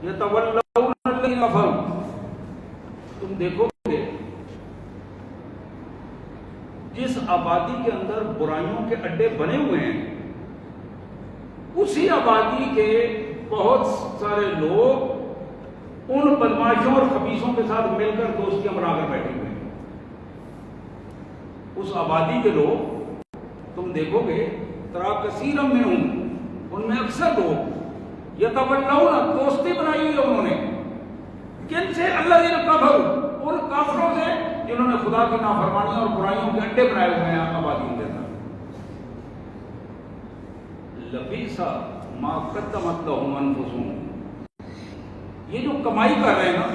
یتولون الذین کفروا، تم دیکھو گے جس آبادی کے اندر برائیوں کے اڈے بنے ہوئے ہیں، اسی آبادی کے بہت سارے لوگ ان بدماشوں اور خبیثوں کے ساتھ مل کر دوستیاں بنا کر بیٹھے ہوئے ہیں۔ اس آبادی کے لوگ تم دیکھو گے ترا کثیر منہم، ان میں اکثر لوگ یتولون، دوستی بنائی ہوئی ہے انہوں نے، کن سے؟ الذین کفروا، ان کافروں سے جنہوں نے خدا کی نافرمانی اور برائیوں کے اڈے بنائے ہوئے ہیں آبادیوں کے اندر۔ لبئس ما قدمت لهم انفسهم، یہ جو کمائی کر رہے ہیں نا،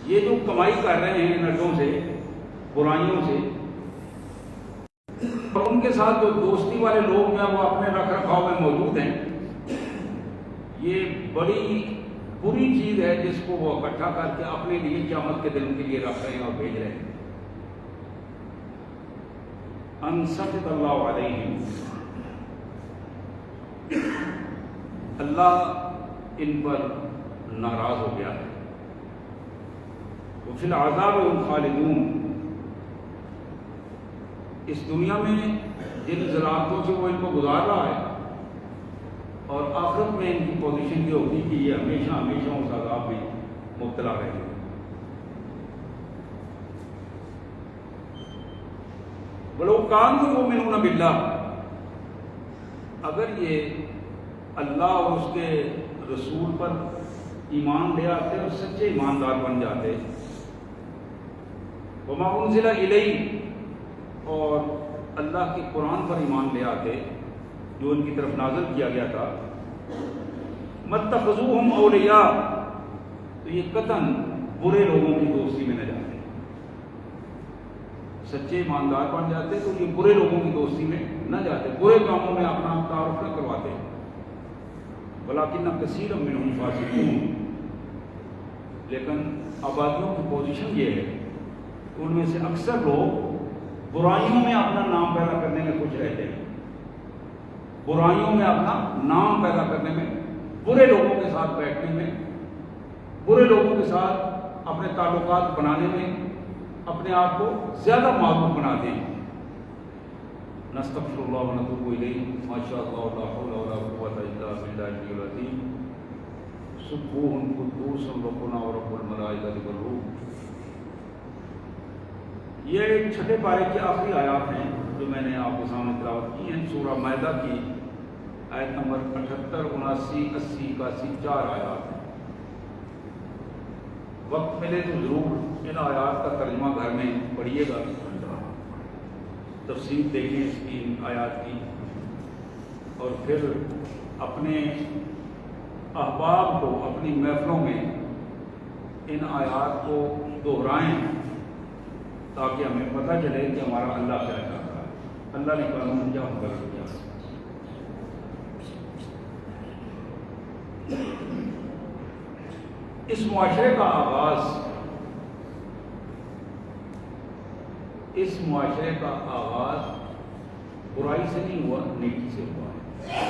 یہ جو کمائی کر رہے ہیں ان اڈوں سے، برائیوں سے، اور ان کے ساتھ جو دوستی والے لوگ ہیں وہ اپنے رکھ رکھاؤ میں موجود ہیں، یہ بڑی بری چیز ہے جس کو وہ اکٹھا کر کے اپنے لیے قیامت کے دن کے لیے رکھ رہے ہیں اور بھیج رہے ہیں۔ ان سخط اللہ علیہم، اللہ ان پر ناراض ہو گیا ہے۔ وفی العذاب هم خالدون، اس دنیا میں جن ذراتوں سے وہ ان کو گزار رہا ہے اور آخرت میں ان کی پوزیشن یہ ہوگی کہ یہ ہمیشہ ہمیشہ اس عذاب میں مبتلا رہیں گے۔ وَلَوْ كَانُوا يُؤْمِنُونَ بِاللَّهِ، اگر یہ اللہ اور اس کے رسول پر ایمان لے آتے اور سچے ایماندار بن جاتے، وَمَا أُنزِلَ إِلَيْهِ، اور اللہ کے قرآن پر ایمان لے آتے جو ان کی طرف نازل کیا گیا تھا، مَتَّخَذُوهُمْ أَوْلِيَاءَ، تو یہ قطعاً برے لوگوں کی دوستی میں نہ جاتے۔ سچے ایماندار بن جاتے تو یہ برے لوگوں کی دوستی میں نہ جاتے، برے کاموں میں اپنا تعارف نہ کرواتے۔ ولیکن کثیر منہم فاسقون، لیکن آبادیوں کی پوزیشن یہ ہے کہ ان میں سے اکثر لوگ برائیوں میں اپنا نام پیدا کرنے میں خوش رہتے ہیں، برائیوں میں اپنا نام پیدا کرنے میں، برے لوگوں کے ساتھ بیٹھنے میں، برے لوگوں کے ساتھ اپنے تعلقات بنانے میں اپنے آپ کو زیادہ معروف بناتے ہیں۔ نستغفر اللہ و نتوب الیہ، ما شاء اللہ لا حول ولا قوۃ الا باللہ العلی العظیم، سبوح قدوس ربنا و رب الملائکۃ والروح۔ یہ چھٹے پارے کی آخری آیات ہیں جو میں نے آپ کے سامنے تلاوت کی ہیں، سورہ مائدہ کی آیت نمبر 78، 79، 80، 81، 4 آیات ہیں۔ وقت ملے تو ضرور ان آیات کا ترجمہ گھر میں پڑھیے گا، تفسیر دیکھیں اس کی آیات کی، اور پھر اپنے احباب کو اپنی محفلوں میں ان آیات کو دہرائیں تاکہ ہمیں پتہ چلے کہ ہمارا اللہ کیا چاہتا ہے، اللہ نے قانون کیا مقرر کیا۔ اس معاشرے کا آغاز، اس معاشرے کا آغاز برائی سے نہیں ہوا، نیکی سے ہوا ہے۔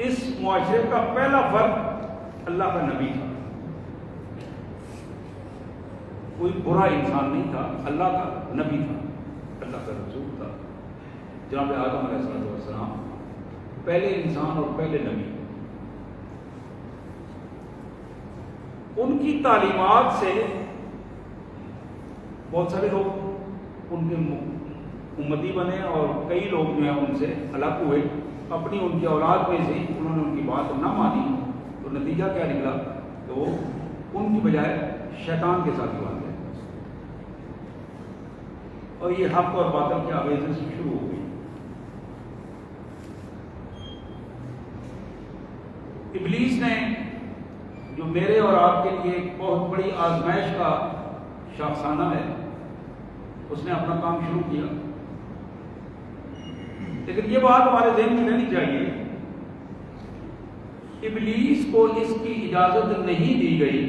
اس معاشرے کا پہلا فرد اللہ کا نبی تھا، کوئی برا انسان نہیں تھا، اللہ کا نبی تھا، اللہ کا رسول تھا۔ جناب آدم علیہ السلام پہلے انسان اور پہلے نبی، ان کی تعلیمات سے بہت سارے لوگ ان کے امتی بنے اور کئی لوگ جو ہیں ان سے الگ ہوئے، اپنی ان کی اولاد میں سے انہوں نے ان کی بات نہ مانی، تو نتیجہ کیا نکلا کہ وہ ان کی بجائے شیطان کے ساتھ بن گئے، اور یہ حق اور باطل کے آویزیں سے شروع ہو گئی۔ ابلیس نے، جو میرے اور آپ کے لیے ایک بہت بڑی آزمائش کا شاخسانہ ہے، اس نے اپنا کام شروع کیا، لیکن یہ بات ہمارے ذہن میں رہنی چاہیے، ابلیس کو اس کی اجازت نہیں دی گئی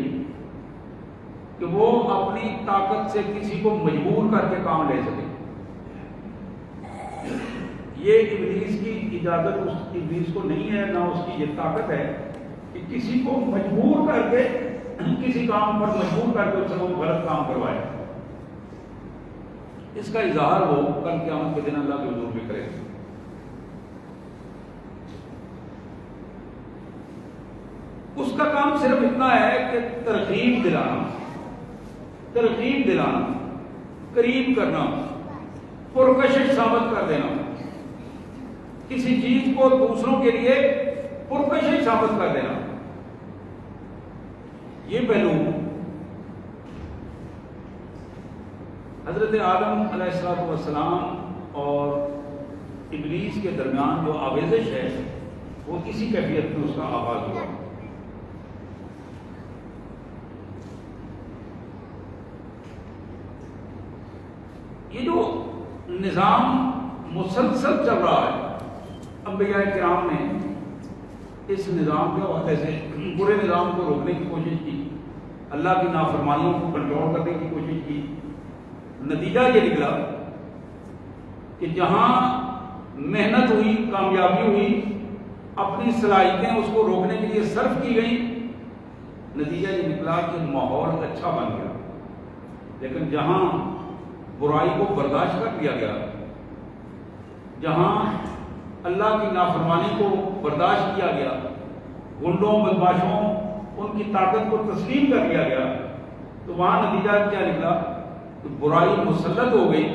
کہ وہ اپنی طاقت سے کسی کو مجبور کر کے کام لے سکے۔ یہ ابلیس کی اجازت اس ابلیس کو نہیں ہے، نہ اس کی یہ طاقت ہے کہ کسی کو مجبور کر کے کسی کام پر مجبور کر کے اس سے وہ غلط کام کروائے۔ اس کا اظہار وہ کل قیامت کے دن اللہ کے حضور میں کرے۔ اس کا کام صرف اتنا ہے کہ ترغیب دلانا، قریب کرنا، پرکشش ثابت کر دینا، کسی چیز کو دوسروں کے لیے پرکشش ثابت کر دینا۔ یہ پہلو حضرت آدم علیہ السلام اور ابلیس کے درمیان جو آویزش ہے وہ اسی کیفیت میں اس کا آغاز ہوا۔ یہ جو نظام مسلسل چل رہا ہے، انبیاء کرام نے اس نظام کے حوالے سے پورے نظام کو روکنے کی کوشش کی، اللہ کی نافرمانیوں کو کنٹرول کرنے کی کوشش کی۔ نتیجہ یہ نکلا کہ جہاں محنت ہوئی، کامیابی ہوئی، اپنی صلاحیتیں اس کو روکنے کے لیے صرف کی گئیں، نتیجہ یہ نکلا کہ ماحول اچھا بن گیا۔ لیکن جہاں برائی کو برداشت کر دیا گیا، جہاں اللہ کی نافرمانی کو برداشت کیا گیا، گنڈوں بدماشوں ان کی طاقت کو تسلیم کر لیا گیا، تو وہاں نتیجہ کیا نکلا کہ برائی مسلط ہو گئی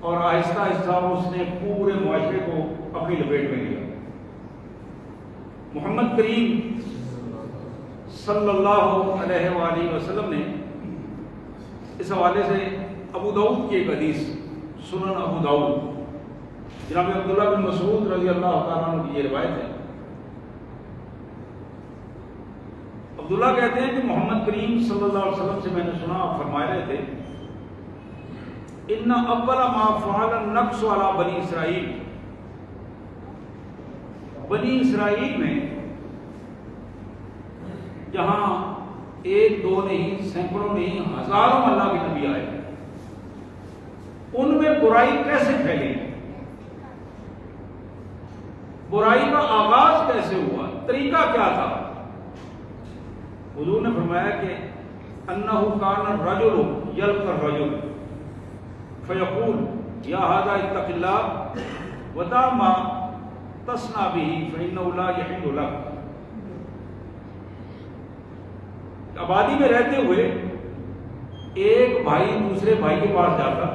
اور آہستہ آہستہ اس نے پورے معاشرے کو اپنی لپیٹ میں لیا۔ محمد کریم صلی اللہ علیہ وآلہ وسلم نے اس حوالے سے ابو داؤد کی ایک حدیث، سنن ابو داؤد، جناب عبداللہ بن مسعود رضی اللہ تعالیٰ عنہ کی یہ روایت ہے۔ عبداللہ کہتے ہیں کہ محمد کریم صلی اللہ علیہ وسلم سے میں نے سنا، آپ فرما رہے تھے ان اول ما فعل النقص علی بنی اسرائیل، بنی اسرائیل میں جہاں ایک دو نہیں، سینکڑوں نہیں، ہزاروں اللہ کے نبی آئے، ان میں برائی کیسے پھیلی، برائی کا آغاز کیسے ہوا، طریقہ کیا تھا؟ حضور نے فرمایا کہ انہ کان الرجل یلقى الرجل فیقول یا ھذا اتق اللہ ودع ما تصنع به فانه لا يحل لك۔ آبادی میں رہتے ہوئے ایک بھائی دوسرے بھائی کے پاس جاتا،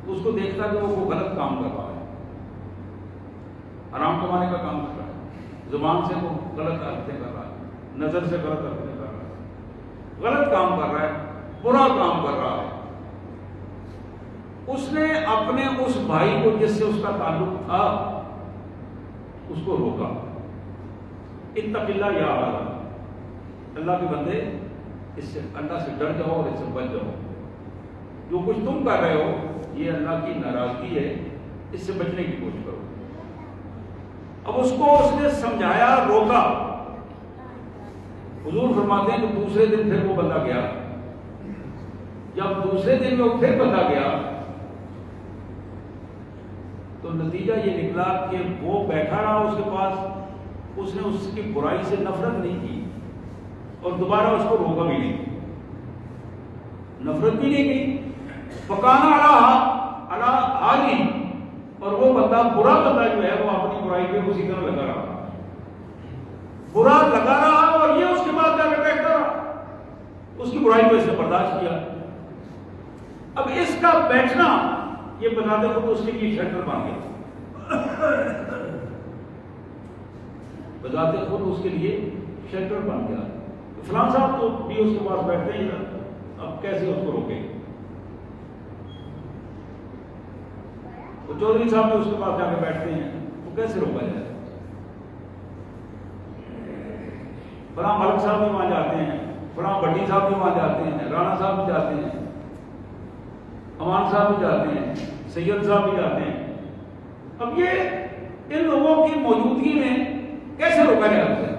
اس کو دیکھتا کہ وہ غلط کام کر رہا ہے، حرام کمانے کا کام کر رہا ہے، زبان سے وہ غلط حرکتیں کر رہا ہے، نظر سے غلط حرکتیں کر رہا ہے، غلط کام کر رہا ہے، برا کام کر رہا ہے۔ اس نے اپنے اس بھائی کو جس سے اس کا تعلق تھا اس کو روکا، اتق اللہ یا اللہ کے بندے، اس سے اللہ سے ڈر جاؤ اور اس سے بچ جاؤ، جو کچھ تم کر رہے ہو یہ اللہ کی ناراضگی ہے، اس سے بچنے کی کوشش کرو۔ اب اس کو اس نے سمجھایا، روکا۔ حضور فرماتے ہیں کہ دوسرے دن پھر وہ بندہ گیا، جب دوسرے دن میں وہ پھر بندہ گیا تو نتیجہ یہ نکلا کہ وہ بیٹھا رہا اس کے پاس، اس نے اس کی برائی سے نفرت نہیں کی اور دوبارہ اس کو روکا بھی نہیں، نفرت بھی نہیں کی، پکانا علی حالی، اور وہ بندہ برا بندہ جو ہے وہ اپنی برائی پہ اسی طرح لگا رہا، برا لگا رہا، اور یہ اس کے بعد جا کے بیٹھتا رہا، اس کی برائی کو اس نے برداشت کیا۔ اب اس کا بیٹھنا یہ بتاتے خود اس کے لیے شیلٹر بن گیا، بتاتے خود اس کے لیے شیلٹر بن گیا۔ فلاں صاحب تو بھی اس کے پاس بیٹھتے ہی نا، اب کیسے اس کو روکے؟ چودھری صاحب بھی اس کے پاس جا کے بیٹھتے ہیں، تو کیسے روکا جائے؟ فلاں ملک صاحب بھی وہاں جاتے ہیں، فلاں بھٹی صاحب بھی وہاں جاتے ہیں، رانا صاحب بھی جاتے ہیں، امان صاحب بھی جاتے ہیں، سید صاحب بھی جاتے ہیں۔ اب یہ ان لوگوں کی موجودگی میں کیسے روکا جاتا ہے؟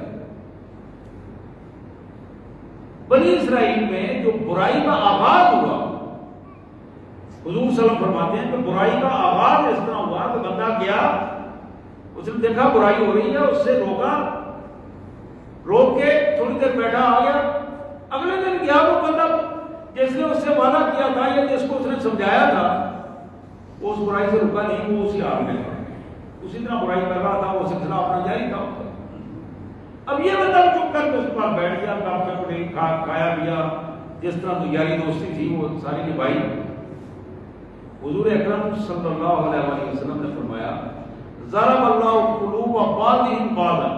بنی اسرائیل میں جو برائی کا آغاز ہوا حضور صلی اللہ علیہ وسلم فرماتے ہیں کہ برائی کا آغاز اس طرح ہوا کہ بندہ گیا، اس نے دیکھا برائی ہو رہی ہے، اس سے روکا، روک کے تھوڑی دیر بیٹھا آ گیا، اگلے دن گیا وہ بندہ جس نے اس سے وعدہ کیا تھا یا جس کو اس نے سمجھایا تھا، وہ اس برائی سے رکا نہیں، وہ اسی حال میں اسی طرح برائی کر رہا تھا، وہ سلسلہ اپنا جاری تھا۔ اب یہ بندہ چپ کر کے اس کے پاس بیٹھ گیا، کھایا پیا، جس طرح تو یاری دوستی تھی وہ ساری نبھائی۔ حضور اکرم صلی اللہ علیہ وسلم نے فرمایا ضرب اللہ قلوب بعضهم بعضا،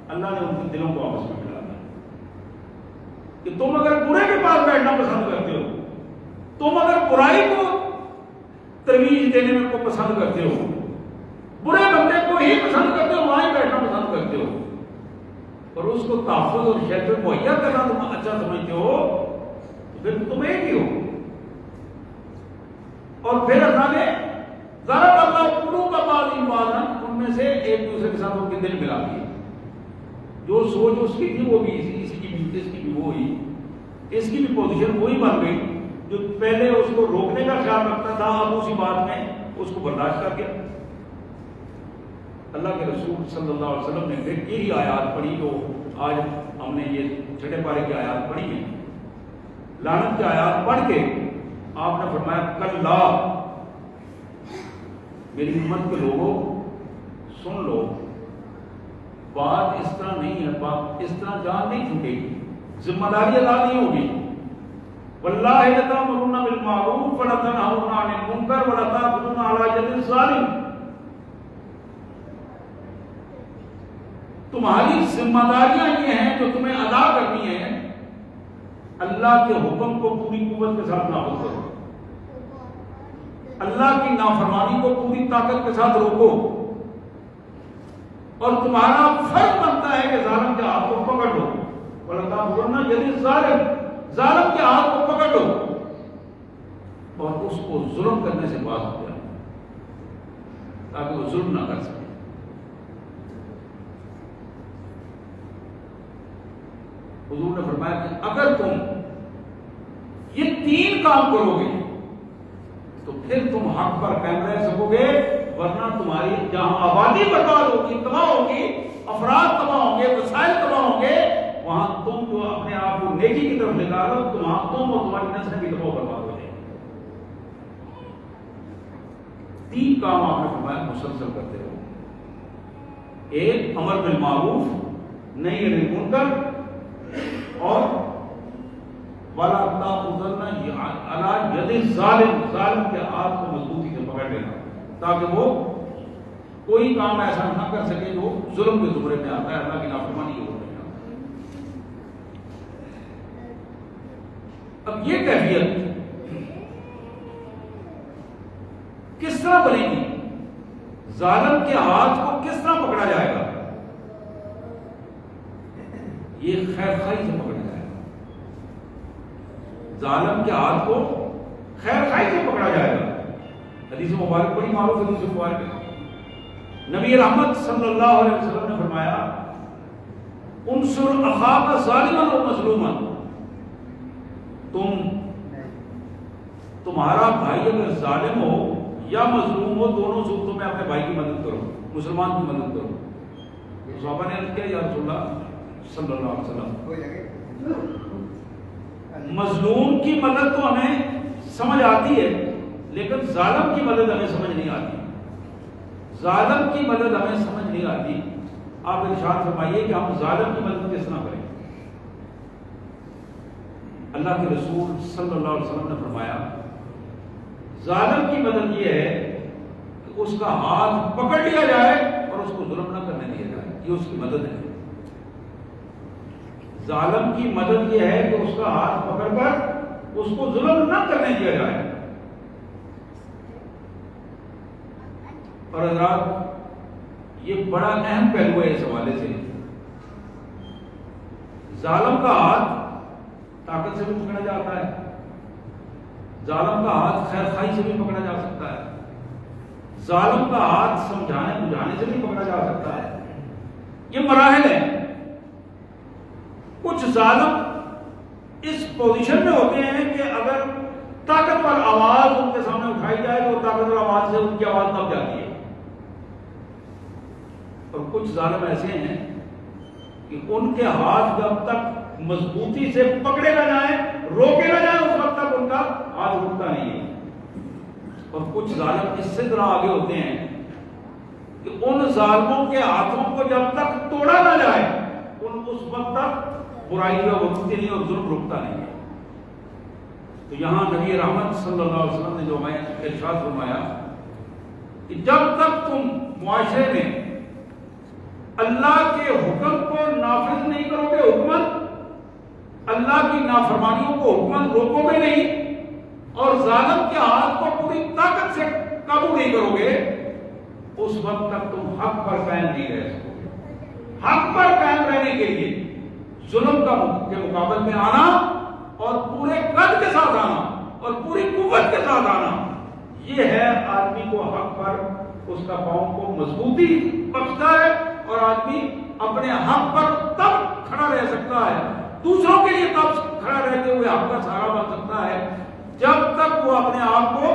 اللہ نے ان کے دلوں کو آپس میں ملا دیا کہ تم اگر برے کے پاس بیٹھنا پسند کرتے ہو، تم اگر برائی کو ترویج دینے میں کو پسند کرتے ہو، برے بندے کو ہی پسند کرتے ہو، وہاں ہی بیٹھنا پسند کرتے ہو، اور اس کو تحفظ اور شیطر مہیا کرنا تم اچھا سمجھتے ہو، تو پھر تم ایک ہی ہو۔ اور پھر اللہ نے ضرب اللہ قلوب بعضهم بعضا، ان میں سے ایک دوسرے کے ساتھ ان کے دل ملا دیے، جو سوچ اس کی تھی وہ بھی اس کی بھی وہی، اس کی بھی پوزیشن وہی بن گئی، جو پہلے اس کو روکنے کا خیال رکھتا تھا اب اسی بات میں اس کو برداشت کر گیا۔ اللہ کے رسول صلی اللہ علیہ وسلم نے پھر یہی آیات پڑھی جو آج ہم نے یہ چھٹے پارے کی آیات پڑھی ہیں، لعنت کی آیات پڑھ کے آپ نے فرمایا کلا، میری امت کے لوگوں سن لو، بات اس طرح نہیں ہے، بات اس طرح جان نہیں چھوٹے گی، ذمہ داری ادا نہیں ہوگی۔ واللہ لتأمرن بالمعروف ولتنہون عن المنکر ولتأخذون علی ید الظالم، تمہاری ذمہ داریاں یہ ہیں جو تمہیں ادا کرنی ہیں، اللہ کے حکم کو پوری قوت کے ساتھ نافذ کرو، اللہ کی نافرمانی کو پوری طاقت کے ساتھ روکو، اور تمہارا فرض بنتا ہے کہ ظالم کے ہاتھ کو پکڑ لو، وَلَتَأْخُذُنَّ يَدِ الظَّالِمِ، ظالم کے ہاتھ کو پکڑ لو اور اس کو ظلم کرنے سے باز ہو جائے تاکہ وہ ظلم نہ کر سکے۔ حضور نے فرمایا کہ اگر تم یہ تین کام کرو گے تو پھر تم حق پر قائم رہ سکو گے، ورنہ تمہاری جہاں آبادی برباد ہوگی، تباہ ہوگی، افراد تباہ ہوں گے، وسائل تباہ ہوں گے، وہاں تم جو اپنے آپ کو نیکی کی طرف نکالو، تم اور تمہاری نسلیں بھی تباہ برباد ہو جائیں۔ تین کام آپ نے فرمایا مسلسل کرتے رہو، ایک امر بالمعروف نہی عن المنکر، اور وَلَا تَأْخُذَنَّ عَلَى يَدِ الظَّالِمِ، ظالم کے ہاتھ کو مضبوطی سے پکڑ لینا تاکہ وہ کوئی کام ایسا نہ کر سکے جو ظلم کے زمرے میں آتا ہے، اللہ کی نافرمانی کی زمرے میں آتا ہے۔ اب یہ کیفیت کس طرح بنے گی؟ ظالم کے ہاتھ کو کس طرح پکڑا جائے گا؟ یہ خیر خائی سے پکڑا جائے گا، ظالم کے ہاتھ کو خیر خائی سے پکڑا جائے گا۔ حدیث مبارک بڑی معروف حدیث مبارک ہے، نبی رحمت صلی اللہ علیہ وسلم نے فرمایا انصر اخاک ظالما و مظلوما، تمہارا بھائی اگر ظالم ہو یا مظلوم ہو، دونوں صورتوں میں اپنے بھائی کی مدد کرو، مسلمان کی مدد کرو۔ صحابہ نے عرض کیا یا رسول اللہ صلی اللہ علیہ وسلم، مظلوم کی مدد تو ہمیں سمجھ آتی ہے لیکن ظالم کی مدد ہمیں سمجھ نہیں آتی، ظالم کی مدد ہمیں سمجھ نہیں آتی۔ آپ ارشاد فرمائیے کہ ہم ظالم کی مدد کس طرح کریں؟ اللہ کے رسول صلی اللہ علیہ وسلم نے فرمایا ظالم کی مدد یہ ہے کہ اس کا ہاتھ پکڑ لیا جائے اور اس کو ظلم نہ کرنے دیا جائے، یہ اس کی مدد ہے۔ ظالم کی مدد یہ ہے کہ اس کا ہاتھ پکڑ کر اس کو ظلم نہ کرنے دیا جائے۔ اور حضرات یہ بڑا اہم پہلو ہے اس حوالے سے، ظالم کا ہاتھ طاقت سے بھی پکڑا جاتا ہے، ظالم کا ہاتھ خیر خائی سے بھی پکڑا جا سکتا ہے، ظالم کا ہاتھ سمجھانے بجھانے سے بھی پکڑا جا سکتا ہے۔ یہ مراحل ہیں۔ کچھ ظالم اس پوزیشن میں ہوتے ہیں کہ اگر طاقتور آواز ان کے سامنے اٹھائی جائے تو طاقتور آواز سے ان کی آواز دب جاتی ہے. اور کچھ ظالم ایسے ہیں کہ ان کے ہاتھ جب تک مضبوطی سے پکڑے نہ جائیں، روکے نہ جائیں، اس وقت تک ان کا ہاتھ اٹھتا نہیں ہے. اور کچھ ظالم اس سے طرح آگے ہوتے ہیں کہ ان ظالموں کے ہاتھوں کو جب تک توڑا نہ جائے اس وقت تک برائی کا رکتی نہیں اور ظلم رکتا نہیں ہے. تو یہاں نبی رحمت صلی اللہ علیہ وسلم نے جو ہمیں ارشاد فرمایا کہ جب تک تم معاشرے میں اللہ کے حکم کو نافذ نہیں کرو گے، حکمت اللہ کی نافرمانیوں کو حکمت روکو گے نہیں، اور ظالم کے ہاتھ کو پوری طاقت سے قابو نہیں کرو گے، اس وقت تک تم حق پر قائم نہیں رہ سکو گے. حق پر قائم رہنے کے لیے ظلم کے مقابل میں آنا اور پورے قد کے ساتھ آنا اور پوری قوت کے ساتھ آنا، یہ ہے آدمی کو حق پر اس کا پاؤں کو مضبوطی بخشتا ہے، اور آدمی اپنے حق پر تب کھڑا رہ سکتا ہے، دوسروں کے لیے تب کھڑا رہتے ہوئے حق کا سہارا بن سکتا ہے جب تک وہ اپنے آپ کو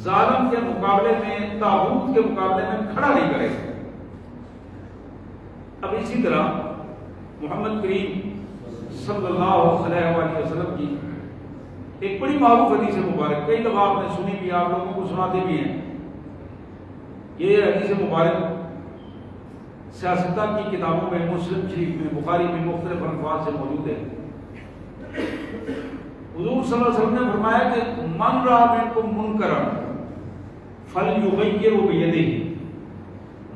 ظالم کے مقابلے میں، طاغوت کے مقابلے میں کھڑا نہیں کرے. اب اسی طرح محمد کریم صلی اللہ علیہ وآلہ وسلم کی ایک بڑی معروف حدیث مبارک، کئی دفعہ آپ نے سنی بھی، آپ لوگوں کو سناتے بھی ہیں. یہ حدیث مبارک سیاستہ کی کتابوں میں، مسلم شریف میں، بخاری میں مختلف الفاظ سے موجود ہے. حضور صلی اللہ علیہ وسلم نے فرمایا کہ من رأى منکم منکرا فلیغیرہ بیدہ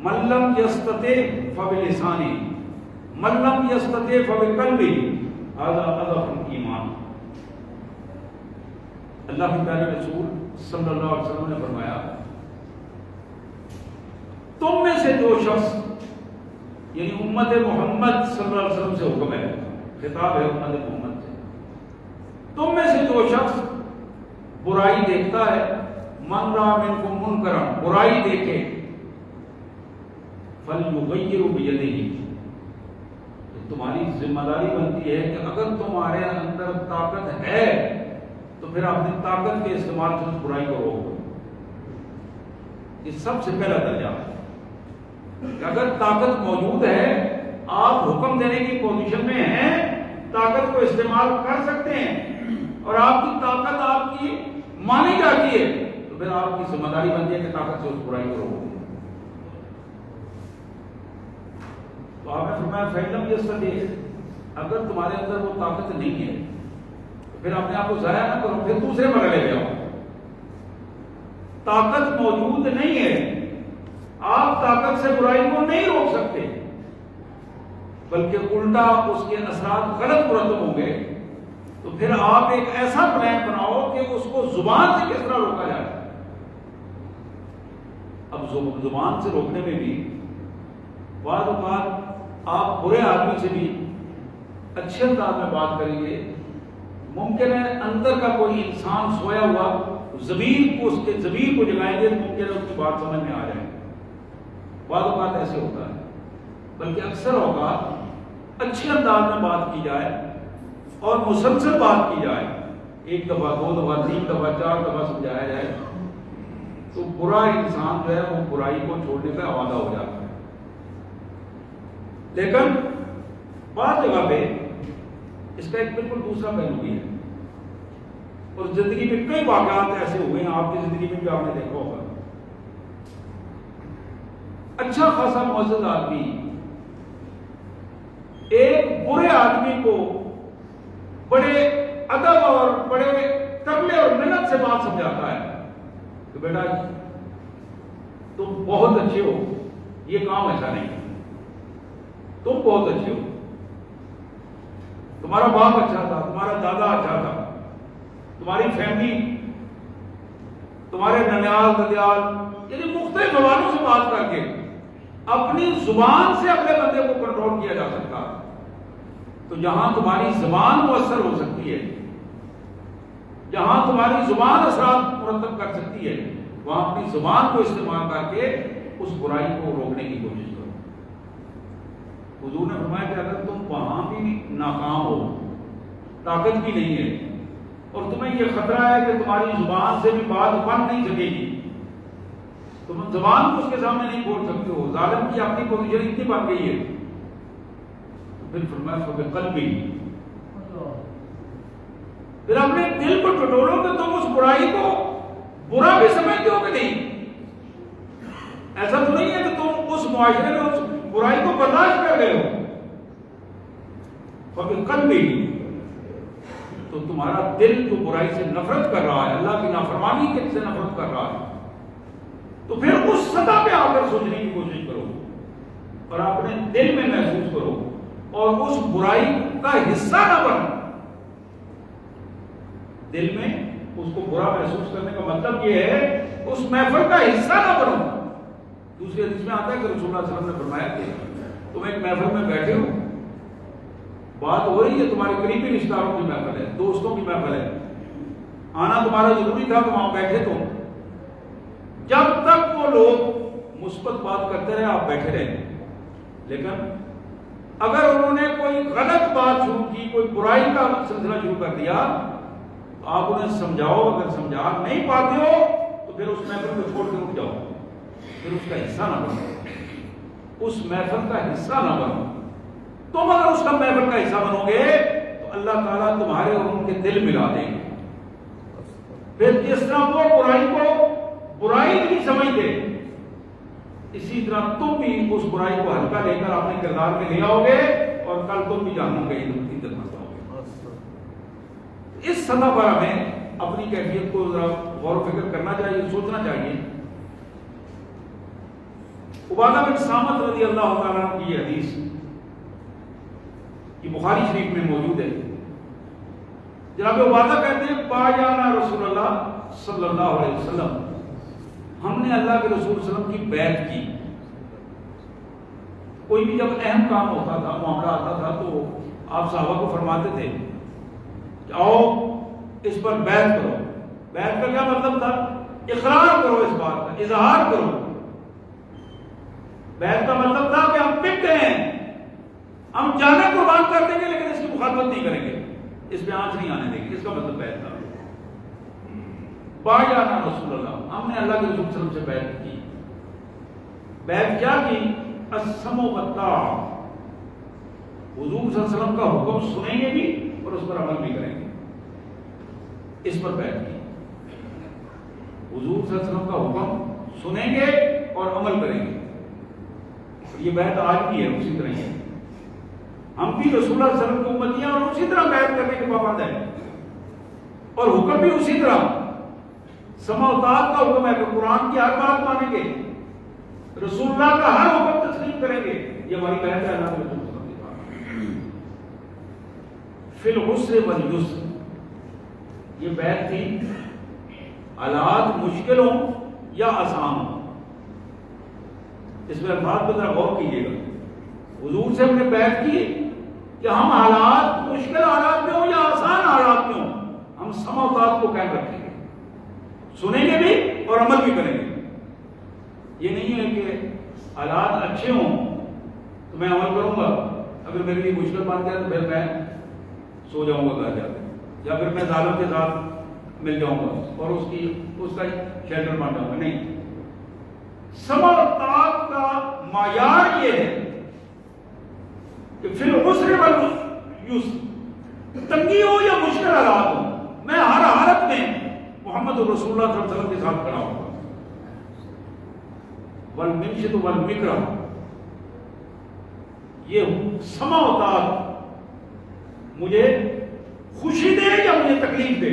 من لم یستطع فبلسانہ من لم یستطع فبقلبہ ھذا اضعف الایمان. اللہ کے پیارے رسول صلی اللہ علیہ وسلم نے فرمایا تم میں سے جو شخص، یعنی امت محمد صلی اللہ علیہ وسلم سے حکم ہے، خطاب ہے امت محمد سے، تم میں سے جو شخص برائی دیکھتا ہے، من رأى منکم منکرا، برائی دیکھے، فلیغیرہ بیدہ، تمہاری ذمہ داری بنتی ہے کہ اگر تمہارے اندر طاقت ہے تو پھر اپنی طاقت کے استعمال سے اس برائی کو روکو. یہ سب سے پہلا درجہ ہے کہ اگر طاقت موجود ہے، آپ حکم دینے کی پوزیشن میں ہیں، طاقت کو استعمال کر سکتے ہیں اور آپ کی طاقت آپ کی مانی جاتی ہے، تو پھر آپ کی ذمہ داری بنتی ہے کہ طاقت سے اس برائی کو روکو. تو آپ نے فرمایا فَإِن لَمْ يَسْتَطِعْ، اگر تمہارے اندر وہ طاقت نہیں ہے تو پھر اپنے آپ کو ضائع نہ کرو، پھر دوسرے مرحلے پہ آؤ. طاقت موجود نہیں ہے، آپ طاقت سے برائی کو نہیں روک سکتے، بلکہ الٹا اس کے اثرات غلط مرتب ہوں گے، تو پھر آپ ایک ایسا پلان بناؤ کہ اس کو زبان سے کس طرح روکا جائے. اب زبان سے روکنے میں بھی بعض اوقات آپ برے آدمی سے بھی اچھے انداز میں بات کریں گے، ممکن ہے اندر کا کوئی انسان سویا ہوا ضمیر کو، اس کے ضمیر کو جگائیں گے، ممکن ہے اس کی بات سمجھ میں آ جائے. بعض اوقات ایسے ہوتا ہے، بلکہ اکثر اوقات اچھے انداز میں بات کی جائے اور مسلسل بات کی جائے، ایک دفعہ، دو دفعہ، تین دفعہ، چار دفعہ سمجھایا جائے، تو برا انسان جو ہے وہ برائی کو چھوڑنے کا آمادہ ہو جاتا ہے. لیکن بعض جگہ پہ اس کا ایک بالکل دوسرا پہلو بھی ہے، اور زندگی میں کئی واقعات ایسے ہوئے ہیں، آپ کی زندگی میں بھی آپ نے دیکھا ہوگا. اچھا خاصا معزز آدمی ایک برے آدمی کو بڑے ادب اور بڑے ترلے اور محنت سے بات سمجھاتا ہے کہ بیٹا تم بہت اچھے ہو، یہ کام ایسا نہیں، تم بہت اچھے ہو، تمہارا باپ اچھا تھا، تمہارا دادا اچھا تھا، تمہاری فیملی، تمہارے ننیال ددیال، یعنی مختلف حوالوں سے بات کر کے اپنی زبان سے اپنے بندے کو کنٹرول کیا جا سکتا ہے. تو جہاں تمہاری زبان مؤثر ہو سکتی ہے، جہاں تمہاری زبان اثرات مرتب کر سکتی ہے، وہاں اپنی زبان کو استعمال کر کے اس برائی کو روکنے کی کوشش کرو. حضور نے فرمایا کہ اگر تم وہاں بھی ناکام ہو، طاقت بھی نہیں ہے اور تمہیں یہ خطرہ ہے کہ تمہاری زبان سے بھی بات بن نہیں سکے گی، تم زبان کو اس کے سامنے نہیں کھول سکتے ہو، ظالم کی اپنی پوزیشن اتنی بن گئی ہے. پھر فرمایا فبقلبی، پھر اپنے دل کو ٹٹولو کہ تم اس برائی کو برا بھی سمجھتے ہو کہ نہیں. ایسا تو نہیں ہے کہ تم اس معاشرے میں اس برائی کو برداشت کر گئے ہو. فبقلبی، تو تمہارا دل جو برائی سے نفرت کر رہا ہے، اللہ کی نافرمانی کے سے نفرت کر رہا ہے، تو پھر اس سطح پہ آ کر سوچنے کی کوشش کرو اور اپنے دل میں محسوس کرو اور اس برائی کا حصہ نہ بنو. دل میں اس کو برا محسوس کرنے کا مطلب یہ ہے اس محفل کا حصہ نہ بنو. دوسری حدیث میں آتا ہے کہ رسول اللہ صلی اللہ علیہ وسلم نے فرمایا کہ تم ایک محفل میں بیٹھے ہو، بات ہو رہی ہے، تمہارے قریبی رشتہ داروں کی محفل ہے، دوستوں کی محفل ہے، آنا تمہارا ضروری تھا کہ وہاں بیٹھے تو جب تک وہ لوگ مثبت بات کرتے رہے آپ بیٹھے رہے. لیکن اگر انہوں نے کوئی غلط بات شروع کی، کوئی برائی کا سلسلہ شروع کر دیا، تو آپ انہیں سمجھاؤ. اگر سمجھا نہیں پاتے ہو تو پھر اس محفل کو چھوڑ کے اٹھ جاؤ، پھر اس کا حصہ نہ بنو، اس محفل کا حصہ نہ بنو. تم اگر اس کا محفل کا حصہ بنو گے تو اللہ تعالیٰ تمہارے اور ان کے دل ملا دیں گے. پھر جس طرح وہ برائی کو برائی نہیں سمجھتے، اسی طرح تم بھی اس برائی کو ہلکا لے کر اپنے کردار میں لے آؤ گے اور کل تم بھی جہنم کے ایندھن میں جاؤ گے. اس سطح پر ہمیں اپنی کیفیت کو ذرا غور و فکر کرنا چاہیے، سوچنا چاہیے. عبادہ بن صامت رضی اللہ تعالیٰ عنہ کی یہ حدیث یہ بخاری شریف میں موجود ہے. جناب عبادہ کہتے ہیں باجانا رسول اللہ صلی اللہ علیہ وسلم، ہم نے اللہ کے رسول صلی اللہ علیہ وسلم کی بیعت کی. کوئی بھی جب اہم کام ہوتا تھا، معاملہ آتا تھا، تو آپ صحابہ کو فرماتے تھے کہ آؤ اس پر بیعت کرو. بیعت کا کیا مطلب تھا؟ اقرار کرو، اس بات کا اظہار کرو. بیعت کا مطلب تھا کہ ہم پٹ گئے ہیں، ہم جانے قربان کر دیں گے لیکن اس کی مخالفت نہیں کریں گے، اس پہ آنچ نہیں آنے دیں گے. اس کا مطلب بیعت تھا. باجانا رسول اللہ، ہم نے اللہ کے رسول صلی اللہ علیہ وسلم سے بیعت کی. بیعت کیا کی؟ السمع والطاعہ، حضور صلی اللہ علیہ وسلم کا حکم سنیں گے بھی اور اس پر عمل بھی کریں گے. اس پر بیعت کی. حضور صلی اللہ علیہ وسلم کا حکم سنیں گے اور عمل کریں گے. یہ بیعت آج بھی ہے اسی طرح ہی. ہم بھی رسول اللہ صلی اللہ علیہ وسلم کی امتی ہیں اور اسی طرح بیعت کرنے کے پابند ہیں اور حکم بھی اسی طرح. سمع و طاعت کا حکم ہے کہ قرآن کی ہر بات مانیں گے، رسول اللہ کا ہر حکم تسلیم کریں گے. یہ ہماری بیعت ہے اللہ کے رسول صلی اللہ علیہ وسلم. فی العسر والیسر، یہ بیعت تھی حالات مشکل ہوں یا آسان ہوں. اس میں الفاظ پر ذرا غور کیجیے گا. حضور سے ہم نے بیعت کی کہ ہم حالات مشکل حالات میں ہوں یا آسان حالات میں ہوں، ہم سمع و طاعت کو قائم رکھیں گے، سنیں گے بھی اور عمل بھی کریں گے. یہ نہیں ہے کہ حالات اچھے ہوں تو میں عمل کروں گا، اگر میرے لیے مشکل بن گیا تو پھر میں سو جاؤں گا گھر جا کے، یا پھر میں ظالم کے ساتھ مل جاؤں گا اور اس کا شیلٹر بن جاؤں گا. نہیں، سمع و طاعت کا معیار یہ ہے کہ فی العسر والیسر، تنگی ہو یا مشکل حالات ہو، میں ہر حالت میں محمد رسول اللہ صلی اللہ علیہ وسلم کے ساتھ کھڑا ہوں. والمنشط والمکرہ، یہ سمع و طاعت مجھے خوشی دے یا مجھے تکلیف دے،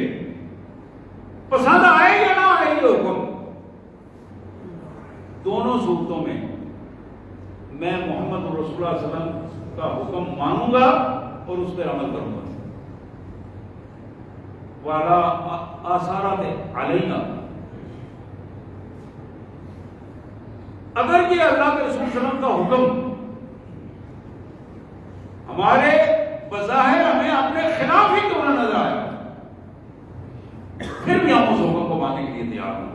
پسند آئے یا نہ آئے، یہ حکم دونوں صورتوں میں میں محمد رسول اللہ صلی اللہ علیہ وسلم کا حکم مانوں گا اور اس پر عمل کروں گا. والا آثارات علینا، اگر یہ اللہ کے رسول صلی اللہ علیہ وسلم کا حکم ہمارے بظاہر ہمیں اپنے خلاف ہی کیوں نہ نظر آئے، پھر بھی ہم اس حکم کو ماننے کے لیے تیار ہوں گے.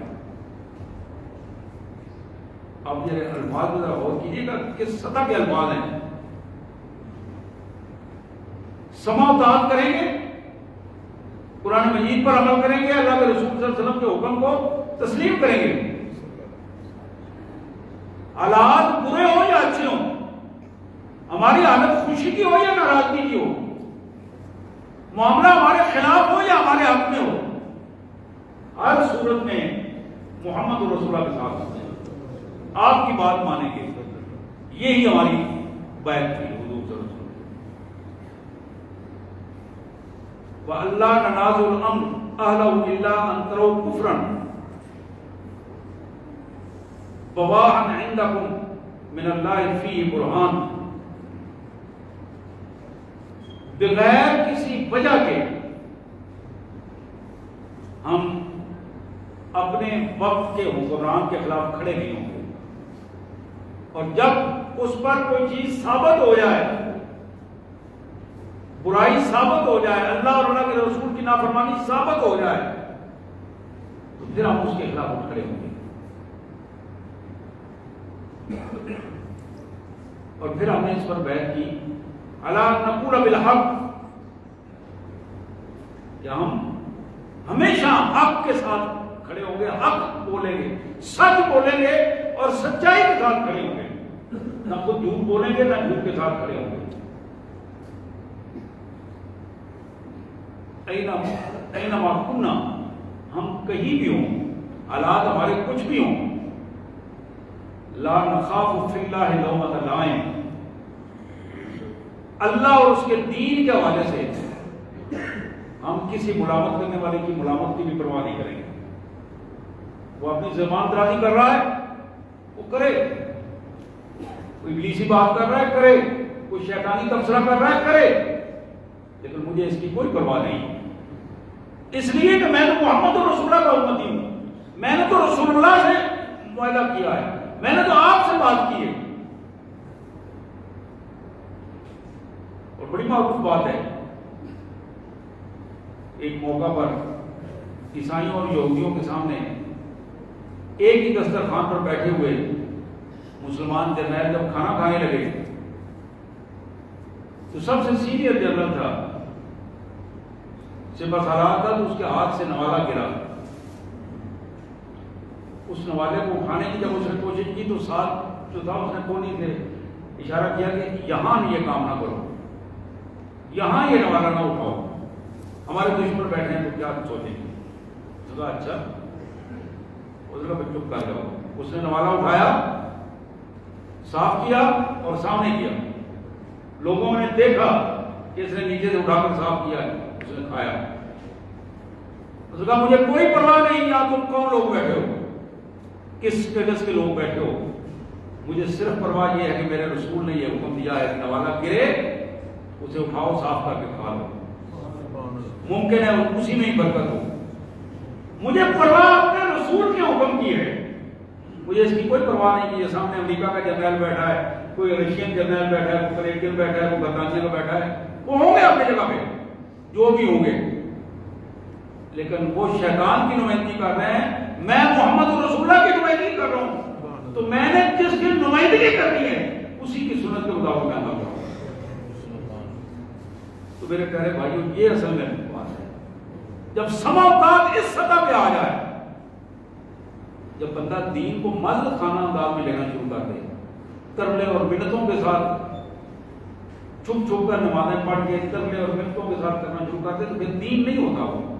اب یہ الفاظ میں ذرا غور کیجیے گا کس سطح کے الفاظ ہیں. سمع و طاعت کریں گے، قرآن مجید پر عمل کریں گے، اللہ کے رسول صلی اللہ علیہ وسلم کے حکم کو تسلیم کریں گے. حالات برے ہو یا اچھے ہوں، ہماری حالت خوشی کی ہو یا ناراضگی کی ہو، معاملہ ہمارے خلاف ہو یا ہمارے حق میں ہو، ہر صورت میں محمد رسول اللہ کے ساتھ آپ کی بات مانیں گے. یہی ہماری بیعت تھی حضور صلی اللہ علیہ وسلم. وَأَلَّا تَنَازُعُوا الْأَمْرَ أَهْلَهُ إِلَّا أَن تَرَوْا كُفْرًا بَوَاحًا عِندَكُم مِّنَ اللَّهِ فِيهِ بُرْهَانٌ. بغیر کسی وجہ کے ہم اپنے وقت کے حکمران کے خلاف کھڑے نہیں ہوں گے، اور جب اس پر کوئی چیز ثابت ہو جائے، برائی ثابت ہو جائے، اللہ اور اللہ کے رسول کی نافرمانی ثابت ہو جائے، تو پھر ہم اس کے خلاف اٹھ کھڑے ہوں گے. اور پھر ہم نے اس پر بیعت کی الا نقول بالحق، کہ ہم ہمیشہ حق کے ساتھ کھڑے ہوں گے، حق بولیں گے، سچ بولیں گے اور سچائی کے ساتھ کھڑے ہوں گے، نہ خود جھوٹ بولیں گے نہ جھوٹ کے ساتھ کھڑے ہوں گے. اینما کنا، ہم کہیں بھی ہوں، حالات ہمارے کچھ بھی ہوں، لا نخاف فی اللہ لومۃ لائم، اللہ اور اس کے دین کے حوالے سے ہم کسی ملامت کرنے والے کی ملامت کی بھی پرواہ نہیں کریں گے. وہ اپنی زبان درازی کر رہا ہے وہ کرے، کوئی ابلیسی بات کر رہا ہے کرے، کوئی شیطانی تبصرہ کر رہا ہے کرے، لیکن مجھے اس کی کوئی پرواہ نہیں، اس لیے کہ میں تو محمد رسول اللہ کا امتی ہوں. میں نے تو رسول اللہ سے معاہدہ کیا ہے، میں نے تو آپ سے بات کی ہے. اور بڑی معروف بات ہے، ایک موقع پر عیسائیوں اور یہودیوں کے سامنے ایک ہی دسترخوان پر بیٹھے ہوئے مسلمان جرنیل جب کھانا کھانے لگے تو سب سے سینئر جنرل تھا، سپہ سالار تھا، تو اس کے ہاتھ سے نوالا گرا. اس نوالے کو اٹھانے کی جب اس نے کوشش کی تو ساتھ جو تھا اس نے کونی سے اشارہ کیا کہ یہاں یہ کام نہ کرو، یہاں یہ نوالا نہ اٹھاؤ، ہمارے دشمن بیٹھے ہیں تو کیا سوچیں گے. اس نے کہا اچھا، اس نے کہا چپ کر جاؤ. اس نے نوالا اٹھایا، صاف کیا اور سامنے کیا. لوگوں نے دیکھا کہ اس نے نیچے سے اٹھا کر صاف کیا ہے، اس نے کھایا. اس نے کہا مجھے کوئی پرواہ نہیں یہاں تم کون لوگ بیٹھے ہو، کس اسٹیٹس کے لوگ بیٹھے ہو، مجھے صرف پرواہ یہ ہے کہ میرے رسول نے یہ حکم دیا ہے کہ نوالا گرے اسے اٹھاؤ، صاف کر کے کھا لو، ممکن ہے اسی میں ہی برکت ہو. مجھے پرواہ اپنے رسول کے حکم کی ہے، مجھے اس کی کوئی پرواہ نہیں کہ یہ سامنے امریکہ کا جنرل بیٹھا ہے، کوئی رشین جنرل بیٹھا ہے، کوئی کینیڈین بیٹھا ہے، کوئی برطانیہ کا بیٹھا ہے، وہ ہوں گے اپنی جگہ پہ جو بھی ہوں گے، لیکن وہ شیطان کی نمائندگی کر رہے ہیں، میں محمد رسول اللہ کی نمائندگی کر رہا ہوں. تو میں نے جس کی نمائندگی کرنی ہے اسی کی سنت کے مطابق میں کر رہا ہوں. تو میرے پیارے بھائیوں، یہ اصل میں بات ہے. جب سما اوقات اس سطح پہ آ جائے، جب بندہ دین کو مذہب خانہ انداز میں لینا شروع کر دے، ترلے اور منتوں کے ساتھ چھپ چھپ کر نمازیں پڑھ کے ترلے اور منتوں کے ساتھ کرنا شروع کر دے، تو پھر دین نہیں ہوتا. وہ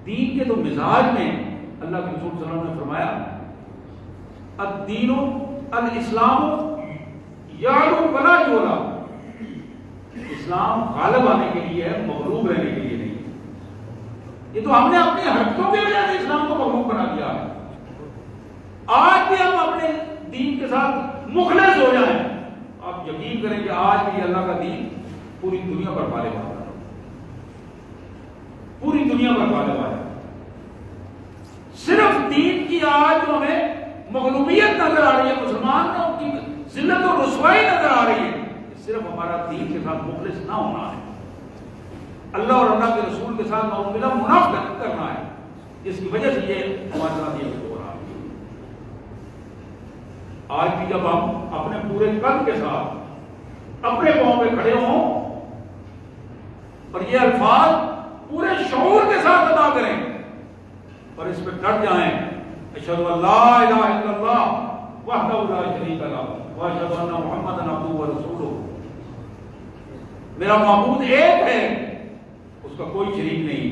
دین کے تو مزاج میں اللہ کے رسول صلی اللہ علیہ وسلم نے فرمایا الدین الاسلام یعلو ولا یعلا، اسلام غالب آنے کے لیے ہے، مغلوب رہنے کے لیے نہیں. یہ تو ہم نے اپنی حرکتوں کی وجہ سے اسلام کو مغلوب بنا دیا ہے. آج بھی ہم اپنے دین کے ساتھ مخلص ہو جائیں، آپ یقین کریں کہ آج بھی اللہ کا دین پوری دنیا پر غالب آ رہا ہے، پوری دنیا پر غالب آ رہا ہے. صرف دین کی آج جو ہمیں مغلوبیت نظر آ رہی ہے، مسلمانوں کی ذلت و رسوائی نظر آ رہی ہے، صرف ہمارا دین کے ساتھ مخلص نہ ہونا ہے، اللہ اور اللہ کے رسول کے ساتھ معاملہ منافقت کرنا ہے، جس کی وجہ سے یہ ہمارے ساتھ یہ ہو رہا ہے. آج بھی جب ہم اپنے پورے قد کے ساتھ اپنے پاؤں پہ کھڑے ہوں اور یہ الفاظ پورے شعور کے ساتھ ادا کریں اور اس پہ ڈٹ جائیں. اشہد ان لا الہ الا اللہ وحدہ لا شریک لہ واشہد ان محمدا عبدہ ورسولہ. میرا معبود ایک ہے, اس کا کوئی شریک نہیں,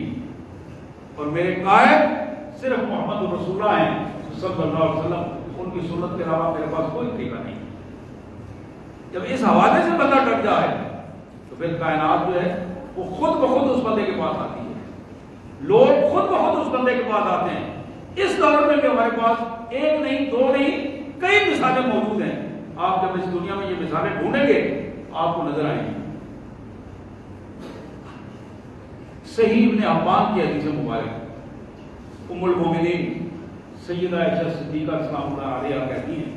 اور میرے قائد صرف محمد رسول اللہ ہیں صلی اللہ علیہ وسلم. ان کی سنت کے علاوہ میرے پاس کوئی طریقہ نہیں. جب اس حوالے سے بندہ ڈٹ جائے تو پھر کائنات جو ہے وہ خود بخود اس بندے کے پاس آتی ہے. لوگ خود بخود اس بندے کے پاس آتے ہیں. اس دور میں بھی ہمارے پاس ایک نہیں, دو نہیں, کئی مثالیں موجود ہیں. آپ جب اس دنیا میں یہ مثالیں ڈھونڈیں گے آپ کو نظر آئیں گی. صحیح ابن حبان کی حدیث مبارک ام المومنین سیدہ عائشہ صدیقہ سلام اللہ علیہا کہتی ہیں,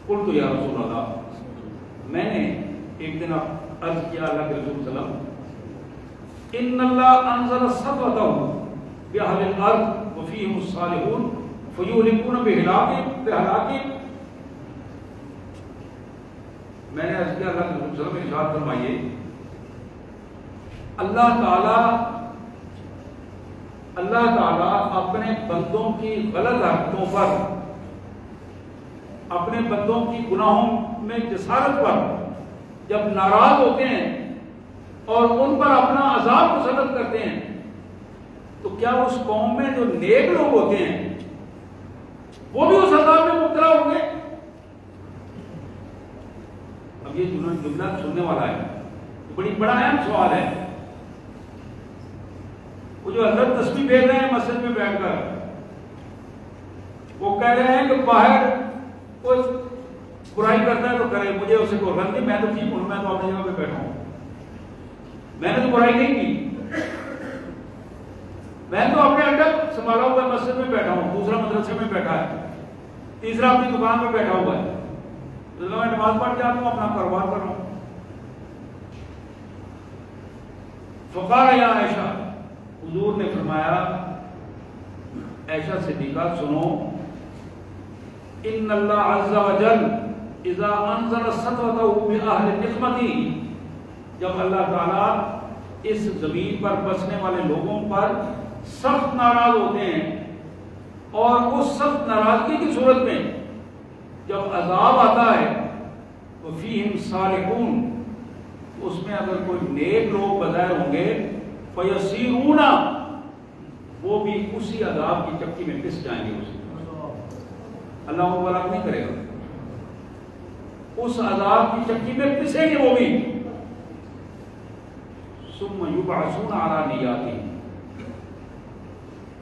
قلت یا رسول اللہ, میں نے ایک دن عرض کیا اللہ کے رسول صلی اللہ علیہ وسلم, ان اللہ انزل سطوتہ بأہل الارض وفیہم الصالحون فیہلکون بہلاکہم. میں نے عرض کیا اللہ کے رسول صلی اللہ علیہ وسلم ارشاد فرمائیے, اللہ تعالیٰ اپنے بندوں کی غلط حرکتوں پر, اپنے بندوں کی گناہوں میں جسارت پر جب ناراض ہوتے ہیں اور ان پر اپنا عذاب مسلط کرتے ہیں, تو کیا اس قوم میں جو نیک لوگ ہوتے ہیں وہ بھی اس عذاب میں مبتلا ہوں گے؟ اب یہ جملہ سننے والا ہے, بڑا اہم سوال ہے. وہ جو حضرت تسبیح پھیر رہے ہیں مسجد میں بیٹھ کر, وہ کہہ رہے ہیں کہ باہر کوئی برائی کرتا ہے تو کرے, مجھے اسے کوئی غلط نہیں, میں تو ٹھیک ہوں, میں تو اپنی جگہ پہ بیٹھا ہوں, میں نے تو برائی نہیں کی, میں تو اپنے اڈا سنبھالا ہوا مسجد میں بیٹھا ہوں, دوسرا مدرسے میں بیٹھا ہے, تیسرا اپنی دکان میں بیٹھا ہوا ہے, میں نماز پڑھ کے آتا ہوں, اپنا کاروبار کر رہا ہوں. فقال یا عائشہ, حضور نے فرمایا عائشہ صدیقہ سنو, ان اللہ عز وجل اذا انزل سطوتہ بأہل النقمتی, جب اللہ تعالیٰ اس زمین پر بسنے والے لوگوں پر سخت ناراض ہوتے ہیں, اور اس سخت ناراضگی کی صورت میں جب عذاب آتا ہے تو فیہم صالحون, اس میں اگر کوئی نیک لوگ بظاہر ہوں گے, فیسیرون, وہ بھی اسی عذاب کی چکی میں پس جائیں گے. اللہ مبارک نہیں کرے گا, اس عذاب کی چکی میں پسیں گے وہ بھی. ثم یبعثون علی نیاتہم,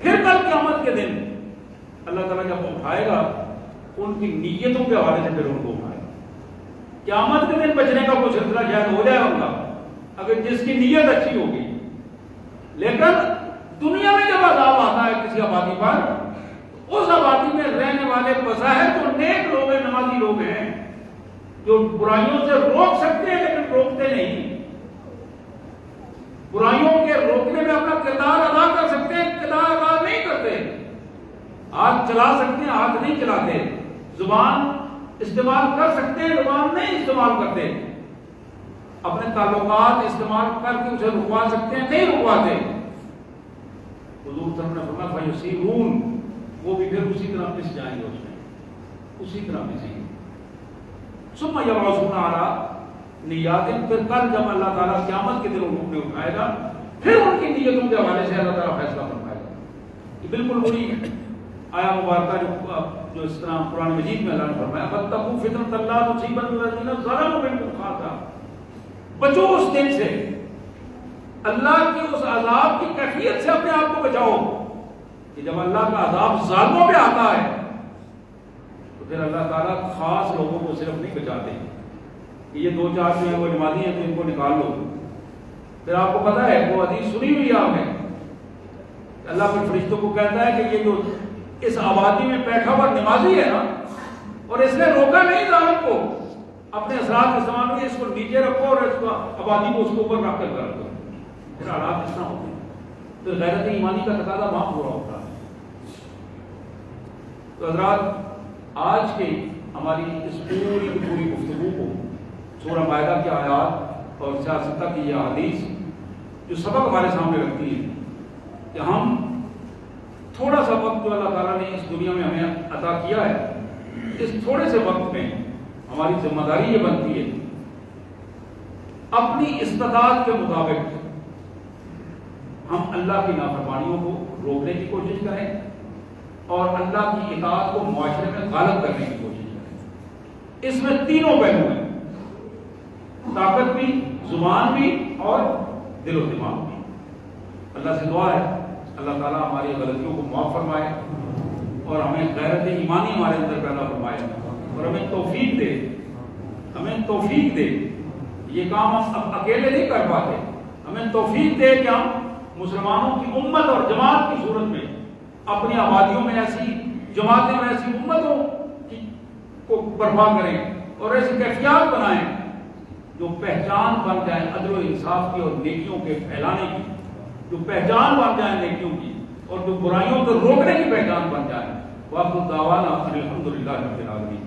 پھر کل قیامت کے دن اللہ تعالیٰ جب اٹھائے گا ان کی نیتوں کے حوالے سے پھر ان کو اٹھائے گا. قیامت کے دن بچنے کا کچھ سلسلہ شاید ہو جائے ان کا, اگر جس کی نیت اچھی ہوگی. لیکن دنیا میں جب عذاب آتا ہے کسی آبادی پر, اس آبادی میں رہنے والے بظاہر تو نیک لوگ ہیں, نمازی لوگ ہیں, جو برائیوں سے روک سکتے ہیں لیکن روکتے نہیں, برائیوں کے روکنے میں اپنا کردار ادا کر سکتے ہیں, کردار ادا نہیں کرتے. ہاتھ چلا سکتے ہیں, ہاتھ نہیں چلاتے. زبان استعمال کر سکتے ہیں, زبان نہیں استعمال کرتے. اپنے تعلقات استعمال کر کے اسے رکوا سکتے ہیں, نہیں رکواتے. حضور صلی اللہ علیہ وسلم نے فرمایا فیسیرون, وہ بھی پھر اسی طرح پس جائیں گے, اس میں اسی طرح پسیں گے. ثم یبعثون علی نیاتہم, پھر کل جب اللہ تعالیٰ قیامت کے دن انہوں نے اٹھائے گا, پھر ان کی نیتوں کے حوالے سے اللہ تعالیٰ فیصلہ فرمائے گا. یہ بالکل وہی آیا مبارکہ جو اس طرح قرآن مجید میں اللہ نے فرمایا فاتقوا فتنة لا تصیبن الذین ظلموا منکم خاصہ, بچو اس دن سے, اللہ کی اس عذاب کی کیفیت سے اپنے آپ کو بچاؤ کہ جب اللہ کا عذاب ظالموں پہ آتا ہے تو پھر اللہ تعالیٰ خاص لوگوں کو صرف نہیں بچاتے کہ یہ دو چار جو ہیں وہ نمازی ہیں تو ان کو نکال لو. پھر آپ کو پتا ہے وہ حدیث سنی ہوئی آپ نے, اللہ پھر فرشتوں کو کہتا ہے کہ یہ جو اس آبادی میں بیٹھا ہوا نمازی ہے نا, اور اس نے روکا نہیں ظالم کو اپنے اثرات استعمال میں, اس کو نیچے رکھو اور اس کو آبادی کو اس کے اوپر رکھ کر رکھو, پھر حالات اس طرح ہوتے ہیں. تو غیرت ایمانی کا تقاضا وہاں پورا ہوتا ہے. تو حضرات آج کی ہماری اس پوری کی پوری گفتگو کو سورہ مائدہ کی آیات اور سیاستہ کی یہ حدیث جو سبق ہمارے سامنے رکھتی ہے, کہ ہم تھوڑا سا وقت جو اللہ تعالیٰ نے اس دنیا میں ہمیں عطا کیا ہے، اس تھوڑے سے وقت میں ہماری ذمہ داری یہ بنتی ہے اپنی استطاعت کے مطابق ہم اللہ کی نافرمانیوں کو روکنے کی کوشش کریں اور اللہ کی اطاعت کو معاشرے میں غالب کرنے کی کوشش کریں۔ اس میں تینوں پہلو ہیں، طاقت بھی، زبان بھی اور دل و دماغ بھی۔ اللہ سے دعا ہے اللہ تعالیٰ ہماری غلطیوں کو معاف فرمائے اور ہمیں غیرت ایمانی ہمارے اندر پیدا فرمائے اور ہمیں توفیق دے۔ یہ کام ہم اب اکیلے نہیں کر پاتے، ہمیں توفیق دے کہ ہم مسلمانوں کی امت اور جماعت کی صورت میں اپنی آبادیوں میں ایسی جماعتیں اور ایسی امتوں کو برپا کریں اور ایسی کیفیات بنائیں جو پہچان بن جائیں عدل و انصاف کی اور نیکیوں کے پھیلانے کی، جو پہچان بن جائیں نیکیوں کی اور جو برائیوں کو روکنے کی پہچان بن جائیں۔ وآخر دعوانا الحمدللہ رب العالمین۔